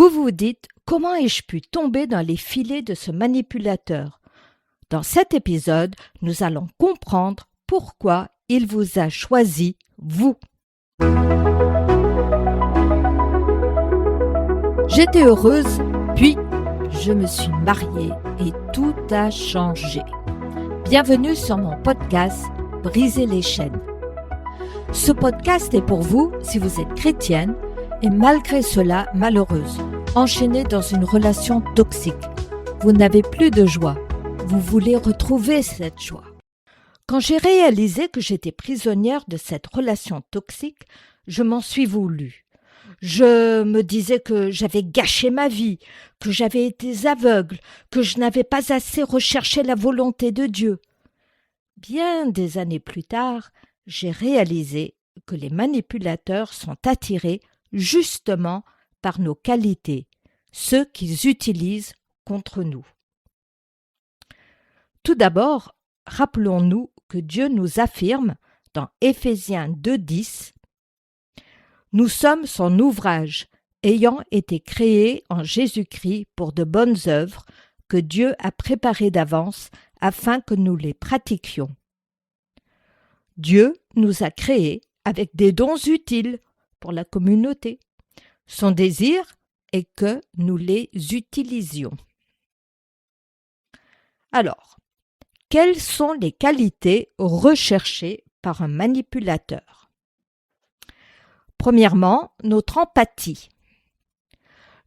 Vous vous dites « Comment ai-je pu tomber dans les filets de ce manipulateur ?» Dans cet épisode, nous allons comprendre pourquoi il vous a choisi, vous. J'étais heureuse, puis je me suis mariée et tout a changé. Bienvenue sur mon podcast « Briser les chaînes ». Ce podcast est pour vous si vous êtes chrétienne et malgré cela malheureuse, enchaînée dans une relation toxique. Vous n'avez plus de joie. Vous voulez retrouver cette joie. Quand j'ai réalisé que j'étais prisonnière de cette relation toxique, je m'en suis voulu. Je me disais que j'avais gâché ma vie, que j'avais été aveugle, que je n'avais pas assez recherché la volonté de Dieu. Bien des années plus tard, j'ai réalisé que les manipulateurs sont attirés justement par nos qualités, ceux qu'ils utilisent contre nous. Tout d'abord, rappelons-nous que Dieu nous affirme dans Éphésiens 2,10 « Nous sommes son ouvrage, ayant été créés en Jésus-Christ pour de bonnes œuvres que Dieu a préparées d'avance afin que nous les pratiquions. » Dieu nous a créés avec des dons utiles pour la communauté. Son désir est que nous les utilisions. Alors, quelles sont les qualités recherchées par un manipulateur? Premièrement, notre empathie.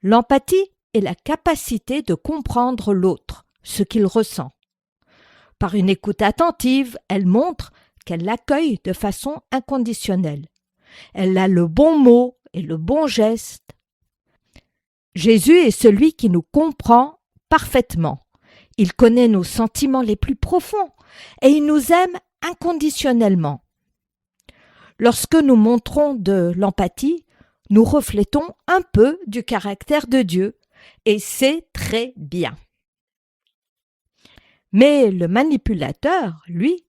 L'empathie est la capacité de comprendre l'autre, ce qu'il ressent. Par une écoute attentive, elle montre qu'elle l'accueille de façon inconditionnelle. Elle a le bon mot et le bon geste. Jésus est celui qui nous comprend parfaitement. Il connaît nos sentiments les plus profonds et il nous aime inconditionnellement. Lorsque nous montrons de l'empathie, nous reflétons un peu du caractère de Dieu et c'est très bien. Mais le manipulateur, lui,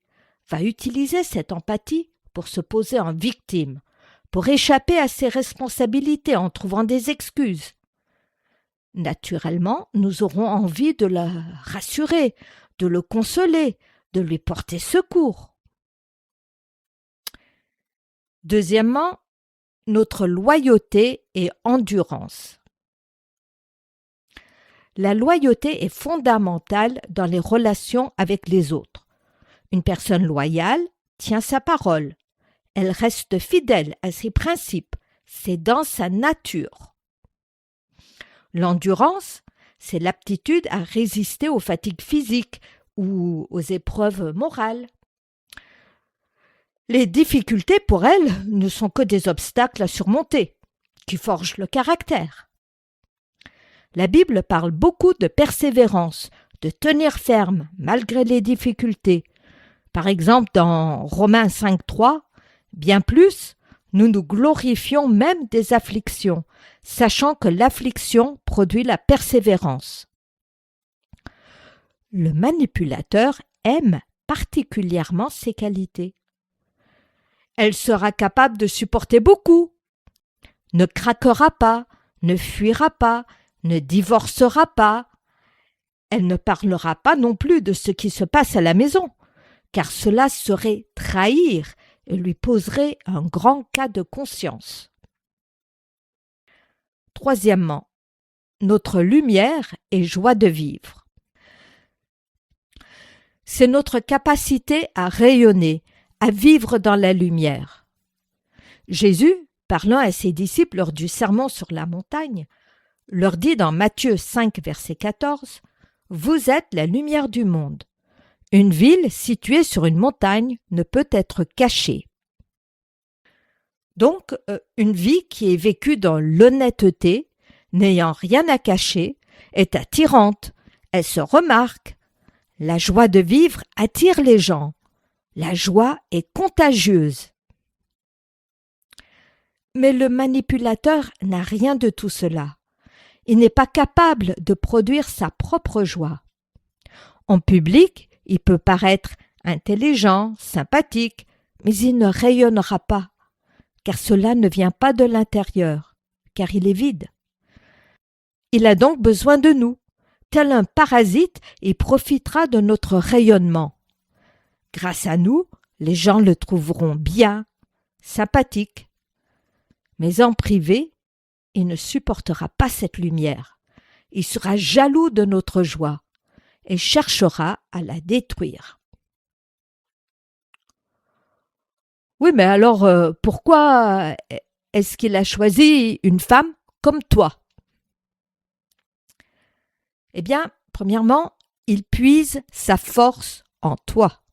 va utiliser cette empathie pour se poser en victime, pour échapper à ses responsabilités en trouvant des excuses. Naturellement, nous aurons envie de le rassurer, de le consoler, de lui porter secours. Deuxièmement, notre loyauté et endurance. La loyauté est fondamentale dans les relations avec les autres. Une personne loyale tient sa parole. Elle reste fidèle à ses principes. C'est dans sa nature. L'endurance, c'est l'aptitude à résister aux fatigues physiques ou aux épreuves morales. Les difficultés, pour elle, ne sont que des obstacles à surmonter, qui forgent le caractère. La Bible parle beaucoup de persévérance, de tenir ferme malgré les difficultés. Par exemple, dans Romains 5,3, bien plus, nous nous glorifions même des afflictions, sachant que l'affliction produit la persévérance. Le manipulateur aime particulièrement ces qualités. Elle sera capable de supporter beaucoup, ne craquera pas, ne fuira pas, ne divorcera pas. Elle ne parlera pas non plus de ce qui se passe à la maison, car cela serait trahir et lui poserait un grand cas de conscience. Troisièmement, notre lumière et joie de vivre. C'est notre capacité à rayonner, à vivre dans la lumière. Jésus, parlant à ses disciples lors du sermon sur la montagne, leur dit dans Matthieu 5, verset 14, « Vous êtes la lumière du monde. Une ville située sur une montagne ne peut être cachée. » Donc, une vie qui est vécue dans l'honnêteté, n'ayant rien à cacher, est attirante, elle se remarque. La joie de vivre attire les gens. La joie est contagieuse. Mais le manipulateur n'a rien de tout cela. Il n'est pas capable de produire sa propre joie. En public, il peut paraître intelligent, sympathique, mais il ne rayonnera pas, car cela ne vient pas de l'intérieur, car il est vide. Il a donc besoin de nous. Tel un parasite, il profitera de notre rayonnement. Grâce à nous, les gens le trouveront bien, sympathique. Mais en privé, il ne supportera pas cette lumière. Il sera jaloux de notre joie et cherchera à la détruire. Oui, mais alors pourquoi est-ce qu'il a choisi une femme comme toi? Eh bien, premièrement, il puise sa force en toi.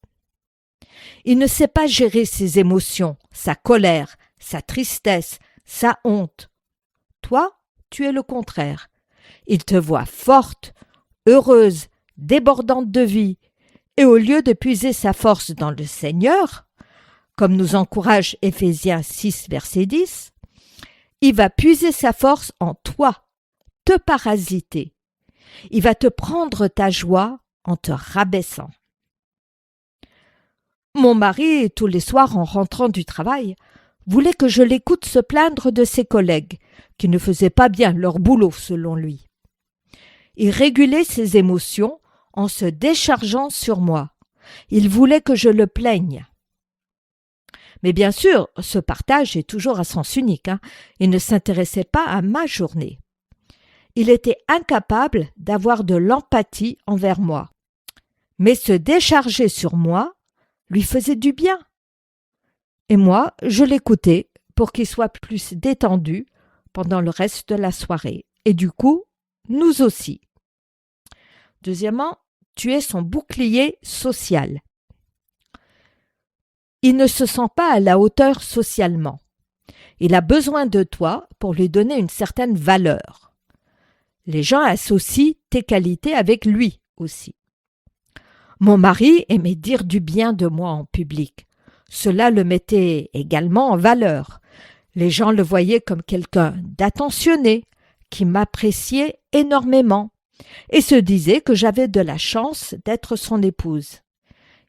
Il ne sait pas gérer ses émotions, sa colère, sa tristesse, sa honte. Toi, tu es le contraire. Il te voit forte, heureuse, débordante de vie, et au lieu de puiser sa force dans le Seigneur, comme nous encourage Éphésiens 6, verset 10, il va puiser sa force en toi, te parasiter. Il va te prendre ta joie en te rabaissant. Mon mari, tous les soirs en rentrant du travail, voulait que je l'écoute se plaindre de ses collègues, qui ne faisaient pas bien leur boulot selon lui. Il régulait ses émotions en se déchargeant sur moi. Il voulait que je le plaigne. Mais bien sûr, ce partage est toujours à sens unique. Il ne s'intéressait pas à ma journée. Il était incapable d'avoir de l'empathie envers moi. Mais se décharger sur moi lui faisait du bien. Et moi, je l'écoutais pour qu'il soit plus détendu pendant le reste de la soirée. Et du coup, nous aussi. Deuxièmement, tu es son bouclier social. Il ne se sent pas à la hauteur socialement. Il a besoin de toi pour lui donner une certaine valeur. Les gens associent tes qualités avec lui aussi. Mon mari aimait dire du bien de moi en public. Cela le mettait également en valeur. Les gens le voyaient comme quelqu'un d'attentionné, qui m'appréciait énormément, et se disaient que j'avais de la chance d'être son épouse.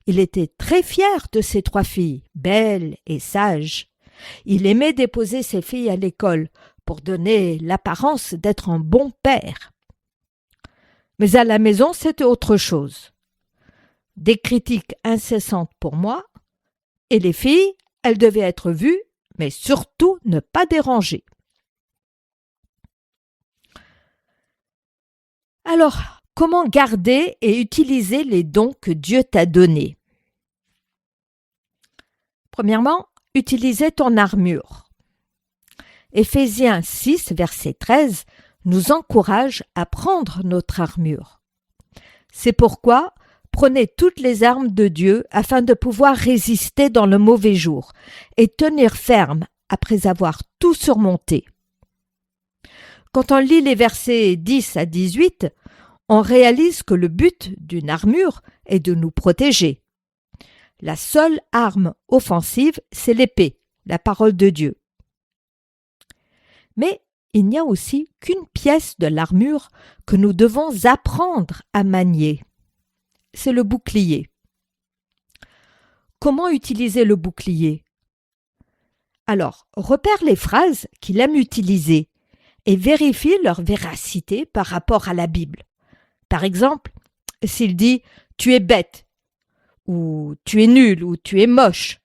Il était très fier de ses 3 filles, belles et sages. Il aimait déposer ses filles à l'école pour donner l'apparence d'être un bon père. Mais à la maison, c'était autre chose. Des critiques incessantes pour moi, et les filles, elles devaient être vues, mais surtout ne pas déranger. Alors, comment garder et utiliser les dons que Dieu t'a donnés? Premièrement, utilisez ton armure. Éphésiens 6, verset 13, nous encourage à prendre notre armure. C'est pourquoi prenez toutes les armes de Dieu afin de pouvoir résister dans le mauvais jour et tenir ferme après avoir tout surmonté. Quand on lit les versets 10 à 18, on réalise que le but d'une armure est de nous protéger. La seule arme offensive, c'est l'épée, la parole de Dieu. Mais il n'y a aussi qu'une pièce de l'armure que nous devons apprendre à manier. C'est le bouclier. Comment utiliser le bouclier? Alors, repère les phrases qu'il aime utiliser et vérifie leur véracité par rapport à la Bible. Par exemple, s'il dit « tu es bête » ou « tu es nul » ou « tu es moche »,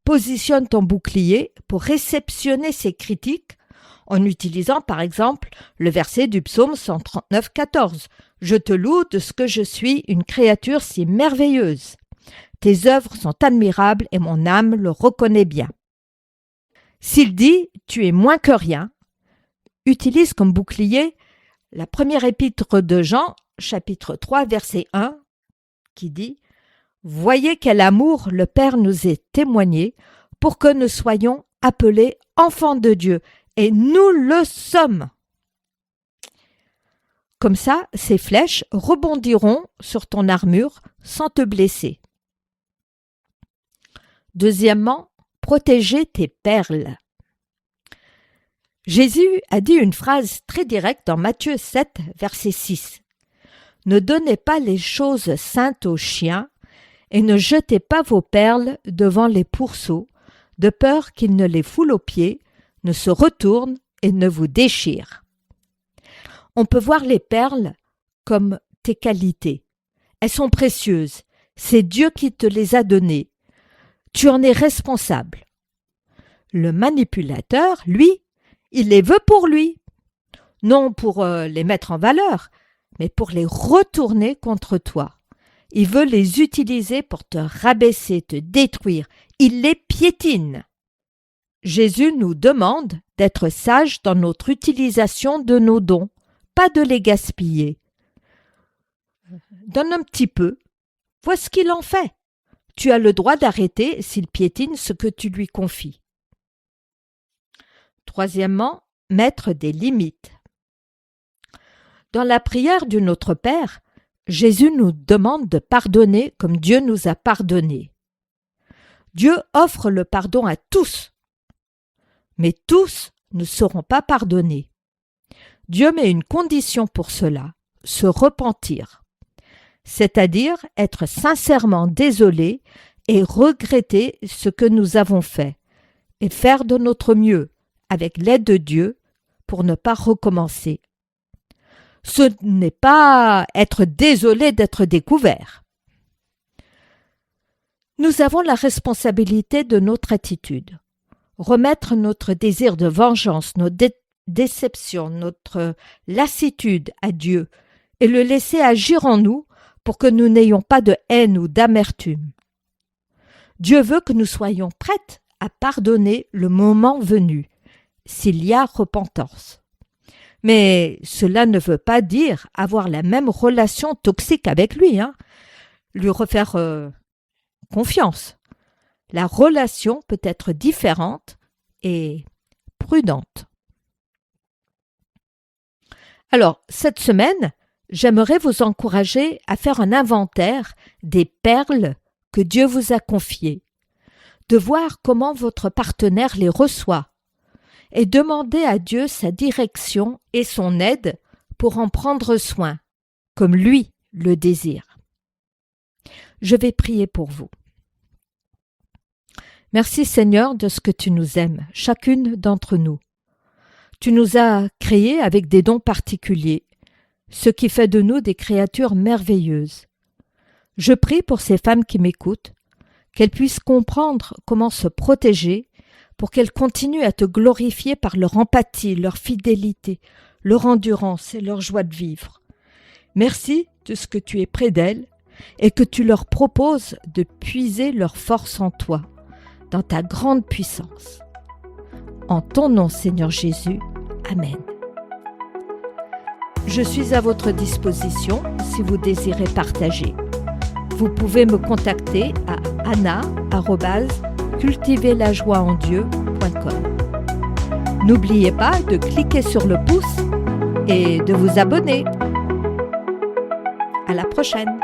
positionne ton bouclier pour réceptionner ces critiques en utilisant par exemple le verset du psaume 139, 14. « Je te loue de ce que je suis une créature si merveilleuse. Tes œuvres sont admirables et mon âme le reconnaît bien. » S'il dit « tu es moins que rien », utilise comme bouclier la première épître de Jean, chapitre 3, verset 1, qui dit « Voyez quel amour le Père nous est témoigné pour que nous soyons appelés enfants de Dieu, et nous le sommes. » Comme ça, ces flèches rebondiront sur ton armure sans te blesser. Deuxièmement, protéger tes perles. Jésus a dit une phrase très directe dans Matthieu 7, verset 6. « Ne donnez pas les choses saintes aux chiens et ne jetez pas vos perles devant les pourceaux, de peur qu'ils ne les foulent aux pieds, ne se retournent et ne vous déchirent. » On peut voir les perles comme tes qualités. Elles sont précieuses. C'est Dieu qui te les a données. Tu en es responsable. Le manipulateur, lui, il les veut pour lui. Non pour les mettre en valeur, mais pour les retourner contre toi. Il veut les utiliser pour te rabaisser, te détruire. Il les piétine. Jésus nous demande d'être sages dans notre utilisation de nos dons, pas de les gaspiller. Donne un petit peu. Vois ce qu'il en fait. Tu as le droit d'arrêter s'il piétine ce que tu lui confies. Troisièmement, mettre des limites. Dans la prière du Notre Père, Jésus nous demande de pardonner comme Dieu nous a pardonné. Dieu offre le pardon à tous, mais tous ne seront pas pardonnés. Dieu met une condition pour cela, se repentir, c'est-à-dire être sincèrement désolé et regretter ce que nous avons fait, et faire de notre mieux, avec l'aide de Dieu, pour ne pas recommencer. Ce n'est pas être désolé d'être découvert. Nous avons la responsabilité de notre attitude. Remettre notre désir de vengeance, nos déceptions, notre lassitude à Dieu et le laisser agir en nous pour que nous n'ayons pas de haine ou d'amertume. Dieu veut que nous soyons prêtes à pardonner le moment venu, s'il y a repentance. Mais cela ne veut pas dire avoir la même relation toxique avec lui, lui refaire confiance. La relation peut être différente et prudente. Alors, cette semaine, j'aimerais vous encourager à faire un inventaire des perles que Dieu vous a confiées, de voir comment votre partenaire les reçoit, et demander à Dieu sa direction et son aide pour en prendre soin, comme lui le désire. Je vais prier pour vous. Merci Seigneur de ce que tu nous aimes, chacune d'entre nous. Tu nous as créés avec des dons particuliers, ce qui fait de nous des créatures merveilleuses. Je prie pour ces femmes qui m'écoutent, qu'elles puissent comprendre comment se protéger pour qu'elles continuent à te glorifier par leur empathie, leur fidélité, leur endurance et leur joie de vivre. Merci de ce que tu es près d'elles et que tu leur proposes de puiser leur force en toi, dans ta grande puissance. En ton nom, Seigneur Jésus, Amen. Je suis à votre disposition si vous désirez partager. Vous pouvez me contacter à anna@cultiverlajoiesendieu.com. N'oubliez pas de cliquer sur le pouce et de vous abonner. À la prochaine.